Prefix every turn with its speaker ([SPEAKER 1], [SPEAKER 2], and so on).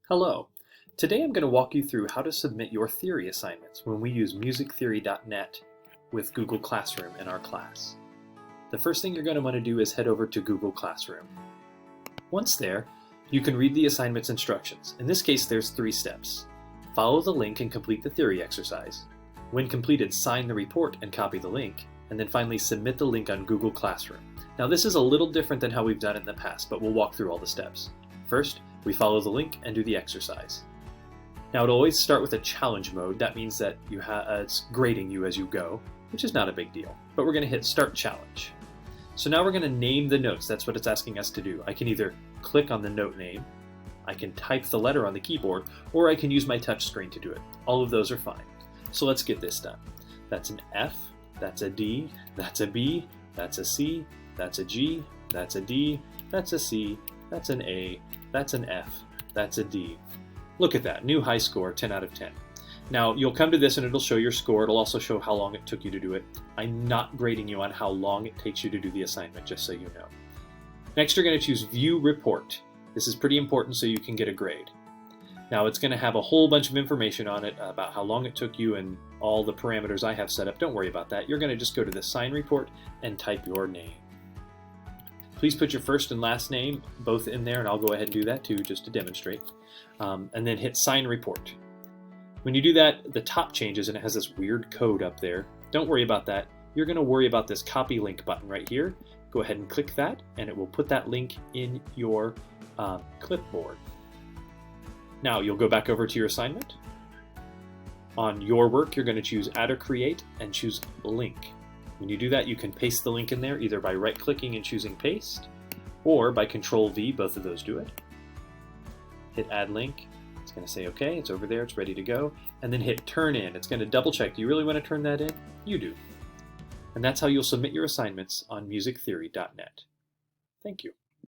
[SPEAKER 1] Hello. Today I'm going to walk you through how to submit your theory assignments when we use musictheory.net with Google Classroom in our class. The first thing you're going to want to do is head over to Google Classroom. Once there, you can read the assignment's instructions. In this case, there's 3 steps. Follow the link and complete the theory exercise. When completed, sign the report and copy the link, and then finally submit the link on Google Classroom. Now this is a little different than how we've done it in the past, but we'll walk through all the steps. First, we follow the link and do the exercise. Now it'll always start with a challenge mode. That means that it's grading you as you go, which is not a big deal. But we're going to hit Start Challenge. So now we're going to name the notes. That's what it's asking us to do. I can either click on the note name, I can type the letter on the keyboard, or I can use my touch screen to do it. All of those are fine. So let's get this done. That's an F, that's a D, that's a B, that's a C, that's a G, that's a D, that's a C, that's an A, that's an F, that's a D. Look at that, new high score, 10 out of 10. Now you'll come to this and it'll show your score. It'll also show how long it took you to do it. I'm not grading you on how long it takes you to do the assignment, just so you know. Next, you're going to choose View Report. This is pretty important so you can get a grade. Now it's going to have a whole bunch of information on it about how long it took you and all the parameters I have set up. Don't worry about that. You're going to just go to the Sign Report and type your name. Please put your first and last name both in there, and I'll go ahead and do that too, just to demonstrate. And then hit Sign Report. When you do that, the top changes and it has this weird code up there. Don't worry about that. You're going to worry about this Copy Link button right here. Go ahead and click that, and it will put that link in your clipboard. Now you'll go back over to your assignment. On your work, you're going to choose Add or Create and choose Link. When you do that, you can paste the link in there either by right-clicking and choosing Paste, or by Control-V, both of those do it. Hit Add Link. It's going to say OK, it's over there, it's ready to go. And then hit Turn In. It's going to double check. Do you really want to turn that in? You do. And that's how you'll submit your assignments on musictheory.net. Thank you.